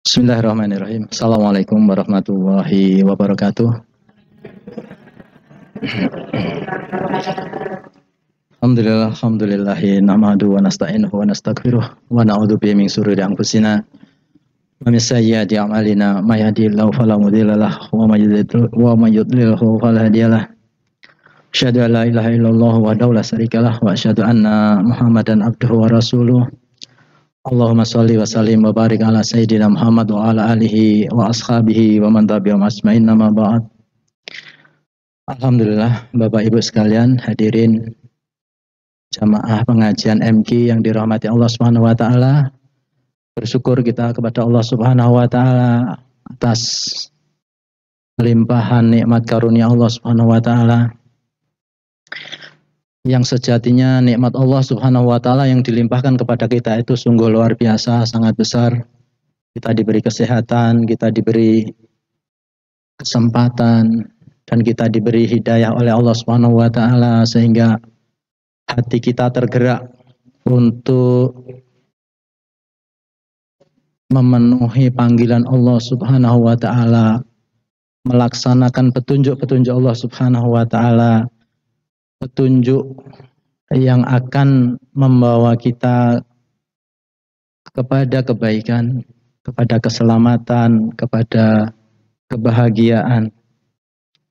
Bismillahirrahmanirrahim. Assalamualaikum warahmatullahi wabarakatuh. Alhamdulillahi nahmadu wa nasta'inuhu wa nastaghfiruh wa na'udzu bihi min shururi anfusina wa min sayyiati a'malina may yahdihillahu fala mudilla lahu wa may yudlilhu fala hadiyalah. Asyhadu an la ilaha illallah wahdahu la syarikalah wa asyhadu anna Muhammadan abduhu wa rasuluh. Allahumma sholli wa sallim wa barik ala sayyidina Muhammad wa ala alihi wa ashabihi wa man tabi'ahum ajmain, amma ba'd. Alhamdulillah, Bapak Ibu sekalian, hadirin jamaah pengajian MQ yang dirahmati Allah Subhanahu wa taala. Bersyukur kita kepada Allah Subhanahu wa taala atas limpahan nikmat karunia Allah Subhanahu wa taala. Yang sejatinya nikmat Allah Subhanahu wa taala yang dilimpahkan kepada kita itu sungguh luar biasa, sangat besar. Kita diberi kesehatan, kita diberi kesempatan, dan kita diberi hidayah oleh Allah Subhanahu wa taala sehingga hati kita tergerak untuk memenuhi panggilan Allah Subhanahu wa taala, melaksanakan petunjuk-petunjuk Allah Subhanahu wa taala, petunjuk yang akan membawa kita kepada kebaikan, kepada keselamatan, kepada kebahagiaan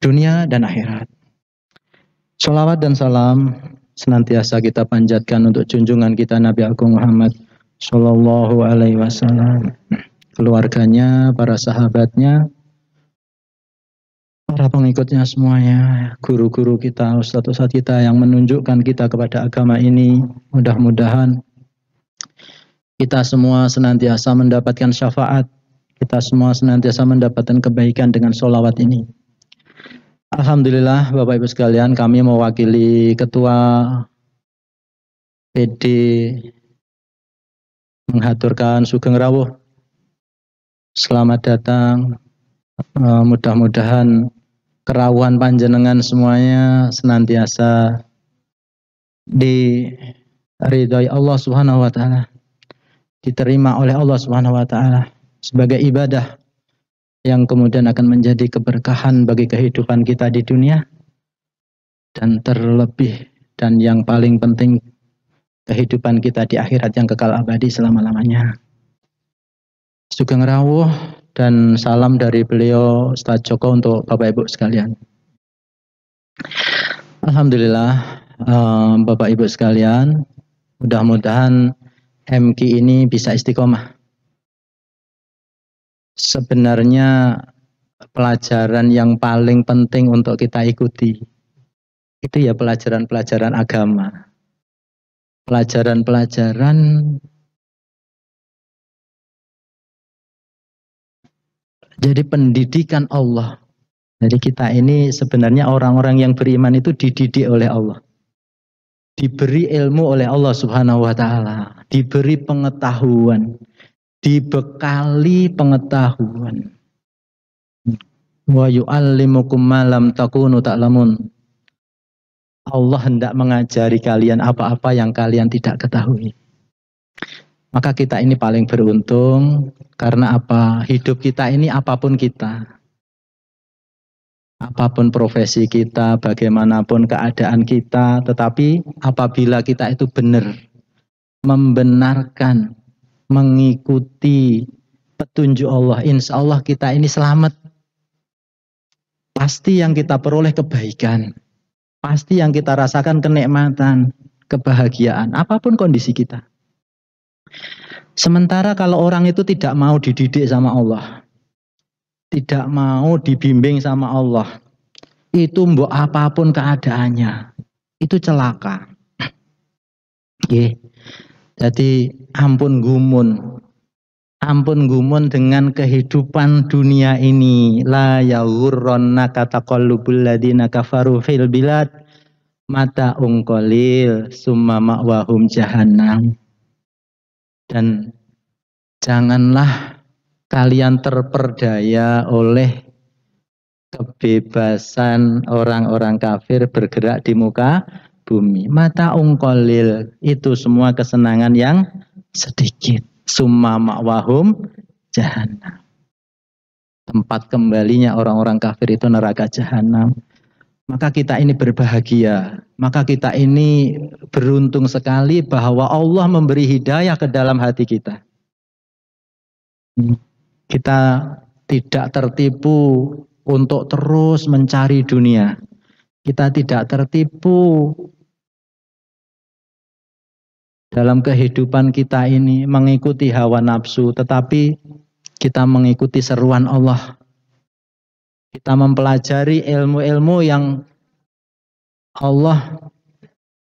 dunia dan akhirat. Sholawat dan salam senantiasa kita panjatkan untuk junjungan kita Nabi Agung Muhammad Sallallahu Alaihi Wasallam, keluarganya, para sahabatnya, para pengikutnya semuanya, guru-guru kita, ustadz-ustadz kita yang menunjukkan kita kepada agama ini. Mudah-mudahan kita semua senantiasa mendapatkan syafaat, kita semua senantiasa mendapatkan kebaikan dengan sholawat ini. Alhamdulillah, Bapak Ibu sekalian, kami mewakili Ketua PD menghaturkan Sugeng Rawuh. Selamat datang. Mudah-mudahan kerawuhan panjenengan semuanya senantiasa diridhoi Allah Subhanahu wa taala, diterima oleh Allah Subhanahu wa taala sebagai ibadah yang kemudian akan menjadi keberkahan bagi kehidupan kita di dunia, dan terlebih dan yang paling penting kehidupan kita di akhirat yang kekal abadi selama-lamanya. Sugeng rawuh dan salam dari beliau Ustaz Joko untuk Bapak Ibu sekalian. Alhamdulillah, Bapak Ibu sekalian, mudah-mudahan MQ ini bisa istiqomah. Sebenarnya pelajaran yang paling penting untuk kita ikuti itu ya pelajaran-pelajaran agama. Pelajaran-pelajaran jadi pendidikan Allah. Jadi kita ini sebenarnya orang-orang yang beriman itu dididik oleh Allah. Diberi ilmu oleh Allah Subhanahu wa taala, diberi pengetahuan, dibekali pengetahuan. Wa yu'allimukum ma lam takunu ta'lamun. Allah hendak mengajari kalian apa-apa yang kalian tidak ketahui. Maka kita ini paling beruntung karena apa? Hidup kita ini apapun kita, apapun profesi kita, bagaimanapun keadaan kita, tetapi apabila kita itu benar, membenarkan, mengikuti petunjuk Allah, insya Allah kita ini selamat. Pasti yang kita peroleh kebaikan, pasti yang kita rasakan kenikmatan, kebahagiaan, apapun kondisi kita. Sementara kalau orang itu tidak mau dididik sama Allah, tidak mau dibimbing sama Allah, itu mbok apapun keadaannya, itu celaka. Oke. Jadi ampun gumun dengan kehidupan dunia ini. La yaghurrannaka taqallubul ladzina kafaru fil bilad mata'un qalil summa ma'wahum jahannam. Dan janganlah kalian terperdaya oleh kebebasan orang-orang kafir bergerak di muka bumi. Mata'un qalil, itu semua kesenangan yang sedikit. Summa ma'wahum jahanam. Tempat kembalinya orang-orang kafir itu neraka jahanam. Maka kita ini berbahagia, maka kita ini beruntung sekali bahwa Allah memberi hidayah ke dalam hati kita. Kita tidak tertipu untuk terus mencari dunia. Kita tidak tertipu dalam kehidupan kita ini mengikuti hawa nafsu, tetapi kita mengikuti seruan Allah. Kita mempelajari ilmu-ilmu yang Allah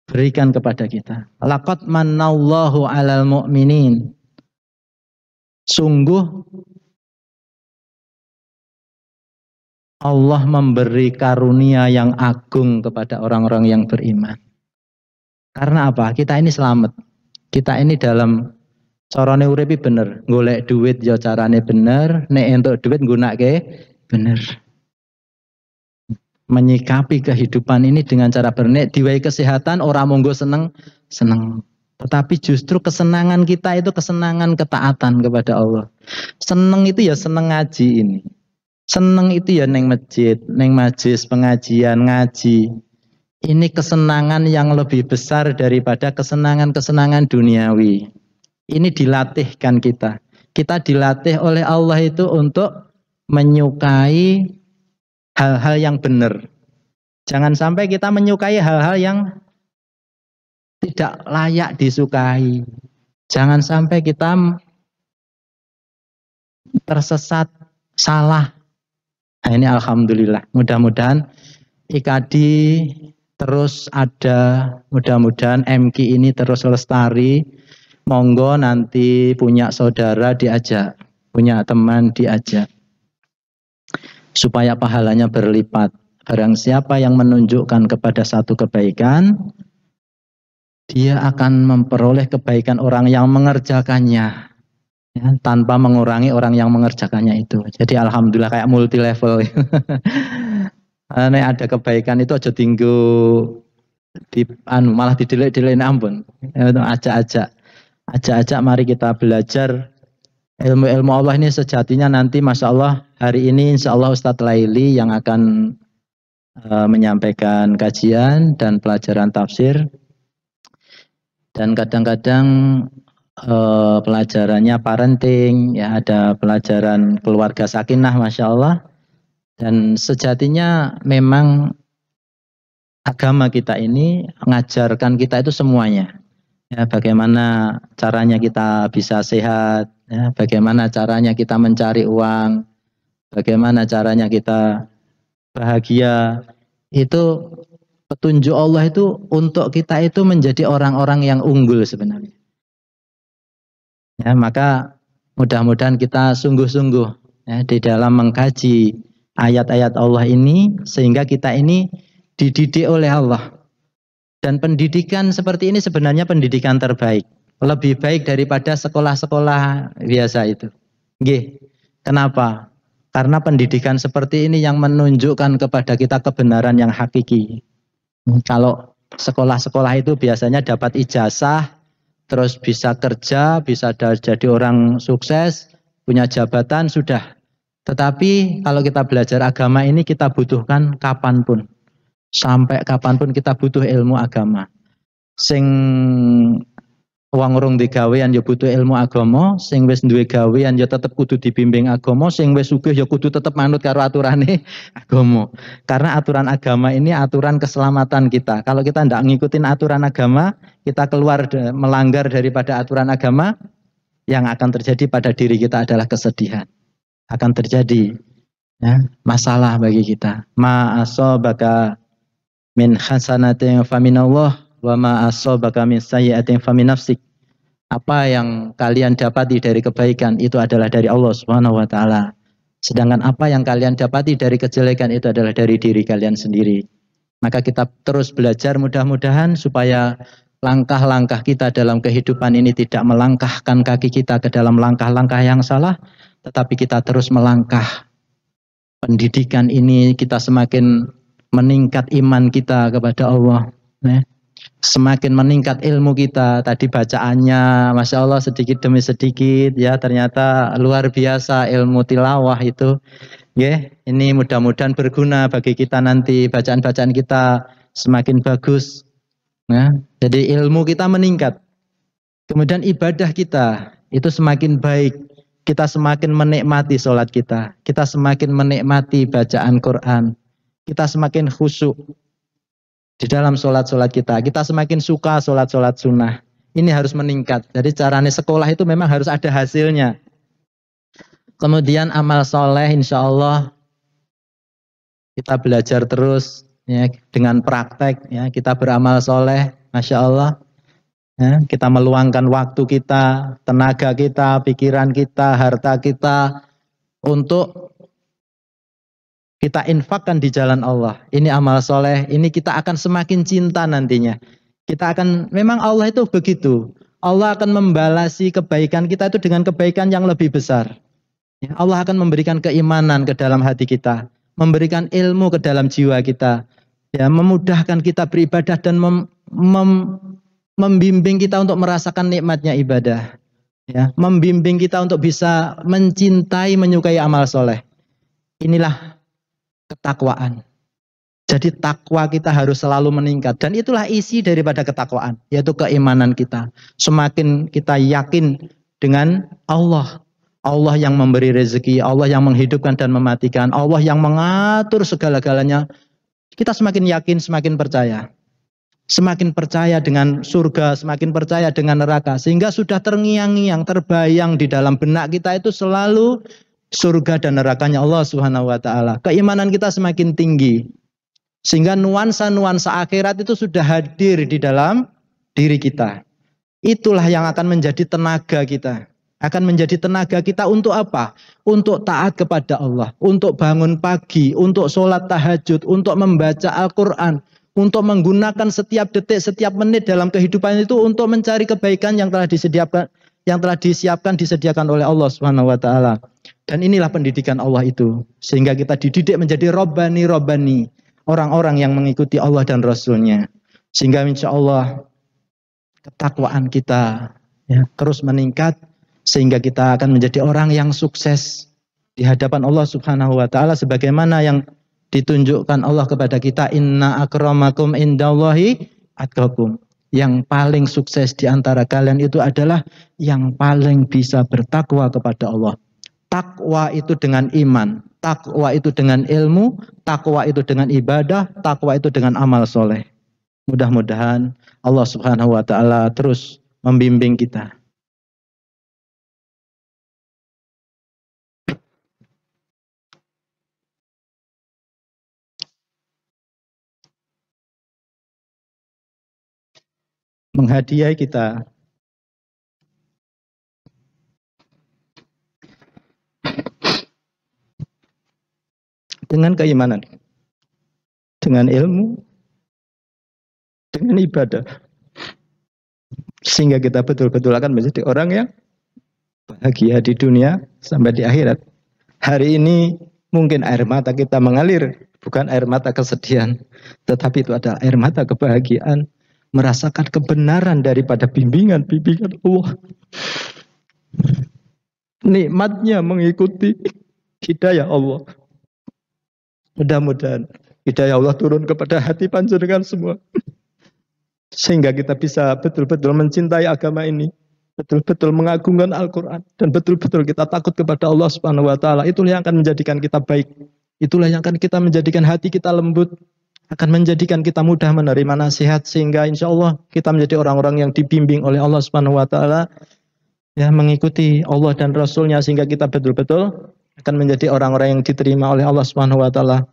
berikan kepada kita. Laqad mannallahu 'alal mu'minin. Sungguh Allah memberi karunia yang agung kepada orang-orang yang beriman. Karena apa? Kita ini selamat. Kita ini dalam carane urip bener, golek duit ya carane bener, nek entuk duit nggunakake bener. Menyikapi kehidupan ini dengan cara bernik, diwai kesehatan orang monggo seneng, tetapi justru kesenangan kita itu kesenangan ketaatan kepada Allah. Seneng itu ya seneng ngaji ini, seneng itu ya neng masjid, neng majlis pengajian ngaji. Ini kesenangan yang lebih besar daripada kesenangan-kesenangan duniawi. Ini dilatihkan kita. Kita dilatih oleh Allah itu untuk menyukai hal-hal yang benar. Jangan sampai kita menyukai hal-hal yang tidak layak disukai. Jangan sampai kita tersesat, salah. Nah, ini alhamdulillah. Mudah-mudahan IKD terus ada, mudah-mudahan MQ ini terus lestari. Monggo nanti punya saudara diajak, punya teman diajak. Supaya pahalanya berlipat. Barang siapa yang menunjukkan kepada satu kebaikan, dia akan memperoleh kebaikan orang yang mengerjakannya, ya, tanpa mengurangi orang yang mengerjakannya itu. Jadi alhamdulillah kayak multi level. Nek ada kebaikan itu aja tinggu di malah didelek-delek ampun. Ajak-ajak mari kita belajar ilmu-ilmu Allah ini. Sejatinya nanti Masya Allah hari ini Insya Allah Ustadz Laili yang akan menyampaikan kajian dan pelajaran tafsir. Dan kadang-kadang pelajarannya parenting, ya ada pelajaran keluarga sakinah Masya Allah. Dan sejatinya memang agama kita ini mengajarkan kita itu semuanya. Ya, bagaimana caranya kita bisa sehat, ya, bagaimana caranya kita mencari uang, bagaimana caranya kita bahagia. Itu petunjuk Allah itu untuk kita itu menjadi orang-orang yang unggul sebenarnya. Ya, maka mudah-mudahan kita sungguh-sungguh ya, di dalam mengkaji ayat-ayat Allah ini sehingga kita ini dididik oleh Allah. Dan pendidikan seperti ini sebenarnya pendidikan terbaik. Lebih baik daripada sekolah-sekolah biasa itu. Nggih. Kenapa? Karena pendidikan seperti ini yang menunjukkan kepada kita kebenaran yang hakiki. Kalau sekolah-sekolah itu biasanya dapat ijazah, terus bisa kerja, bisa jadi orang sukses, punya jabatan, sudah. Tetapi kalau kita belajar agama ini kita butuhkan kapanpun. Sampai kapanpun kita butuh ilmu agama. Sing wong urung di gawean ya butuh ilmu agama, sing wis duwe gawean ya tetep kudu dibimbing agama, sing wis sugih ya kudu tetep manut karo aturane agama. Karena aturan agama ini aturan keselamatan kita. Kalau kita tidak ngikutin aturan agama, kita keluar melanggar daripada aturan agama, yang akan terjadi pada diri kita adalah kesedihan. Akan terjadi ya, masalah bagi kita. Ma asabaka min hasanatin faminallah wa ma asabaka min sayyi'atin famin nafsik. Apa yang kalian dapati dari kebaikan itu adalah dari Allah Subhanahu wa taala. Sedangkan apa yang kalian dapati dari kejelekan itu adalah dari diri kalian sendiri. Maka kita terus belajar mudah-mudahan supaya langkah-langkah kita dalam kehidupan ini tidak melangkahkan kaki kita ke dalam langkah-langkah yang salah, tetapi kita terus melangkah. Pendidikan ini kita semakin meningkat iman kita kepada Allah. Semakin meningkat ilmu kita, tadi bacaannya, Masya Allah sedikit demi sedikit, ya ternyata luar biasa ilmu tilawah itu. Ya, ini mudah-mudahan berguna bagi kita nanti, bacaan-bacaan kita semakin bagus. Nah, jadi ilmu kita meningkat. Kemudian ibadah kita itu semakin baik. Kita semakin menikmati sholat kita. Kita semakin menikmati bacaan Quran. Kita semakin khusyuk di dalam sholat-sholat kita. Kita semakin suka sholat-sholat sunnah. Ini harus meningkat. Jadi caranya sekolah itu memang harus ada hasilnya. Kemudian amal soleh insya Allah kita belajar terus ya, dengan praktek. Ya, kita beramal soleh. Masya Allah. Ya, kita meluangkan waktu kita, tenaga kita, pikiran kita, harta kita untuk kita infakkan di jalan Allah. Ini amal soleh, ini kita akan semakin cinta nantinya. Kita akan, memang Allah itu begitu. Allah akan membalasi kebaikan kita itu dengan kebaikan yang lebih besar. Ya, Allah akan memberikan keimanan ke dalam hati kita, memberikan ilmu ke dalam jiwa kita, ya, memudahkan kita beribadah dan membimbing kita untuk merasakan nikmatnya ibadah, ya, membimbing kita untuk bisa mencintai, menyukai amal soleh. Inilah ketakwaan. Jadi takwa kita harus selalu meningkat, dan itulah isi daripada ketakwaan, yaitu keimanan kita. Semakin kita yakin dengan Allah, Allah yang memberi rezeki, Allah yang menghidupkan dan mematikan, Allah yang mengatur segala-galanya, kita semakin yakin, semakin percaya. Semakin percaya dengan surga, semakin percaya dengan neraka, sehingga sudah terngiang-ngiang, terbayang di dalam benak kita itu selalu surga dan nerakanya Allah Subhanahu wa taala. Keimanan kita semakin tinggi, sehingga nuansa-nuansa akhirat itu sudah hadir di dalam diri kita. Itulah yang akan menjadi tenaga kita. Akan menjadi tenaga kita untuk apa? Untuk taat kepada Allah, untuk bangun pagi, untuk sholat tahajud, untuk membaca Al-Quran, untuk menggunakan setiap detik, setiap menit dalam kehidupan itu untuk mencari kebaikan yang telah disediakan oleh Allah Subhanahu wa taala. Dan inilah pendidikan Allah itu, sehingga kita dididik menjadi robbani, orang-orang yang mengikuti Allah dan Rasul-Nya. Sehingga insya Allah ketakwaan kita ya, terus meningkat, sehingga kita akan menjadi orang yang sukses di hadapan Allah Subhanahu wa taala, sebagaimana yang ditunjukkan Allah kepada kita, inna akramakum indallahi atqakum. Yang paling sukses di antara kalian itu adalah yang paling bisa bertakwa kepada Allah. Takwa itu dengan iman, takwa itu dengan ilmu, takwa itu dengan ibadah, takwa itu dengan amal soleh. Mudah-mudahan Allah Subhanahu wa taala terus membimbing kita. Menghadiahi kita dengan keimanan, dengan ilmu, dengan ibadah, sehingga kita betul-betul akan menjadi orang yang bahagia di dunia sampai di akhirat. Hari ini mungkin air mata kita mengalir, bukan air mata kesedihan, tetapi itu adalah air mata kebahagiaan, merasakan kebenaran daripada bimbingan-bimbingan Allah. Nikmatnya mengikuti hidayah Allah. Mudah-mudahan hidayah Allah turun kepada hati panjenengan semua, sehingga kita bisa betul-betul mencintai agama ini, betul-betul mengagungkan Al-Quran, dan betul-betul kita takut kepada Allah Subhanahu wa taala. Itulah yang akan menjadikan kita baik. Itulah yang akan kita menjadikan hati kita lembut, akan menjadikan kita mudah menerima nasihat, sehingga insya Allah kita menjadi orang-orang yang dibimbing oleh Allah Subhanahu wa taala, ya, mengikuti Allah dan Rasul-Nya, sehingga kita betul-betul akan menjadi orang-orang yang diterima oleh Allah Subhanahu wa taala.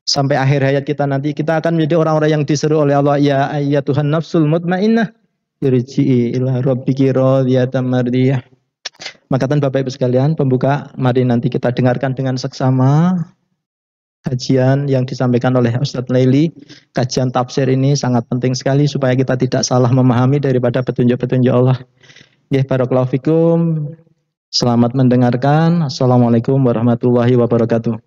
Sampai akhir hayat kita nanti, kita akan menjadi orang-orang yang diseru oleh Allah, ya ayyatuhan nafsul mutmainnah irji'i ila rabbiki radiyatan mardiyah. Maka Bapak Ibu sekalian, pembuka, mari nanti kita dengarkan dengan seksama kajian yang disampaikan oleh Ustadz Laili. Kajian tafsir ini sangat penting sekali supaya kita tidak salah memahami daripada petunjuk-petunjuk Allah. Ya, barakallahu fikum. Selamat mendengarkan. Assalamualaikum warahmatullahi wabarakatuh.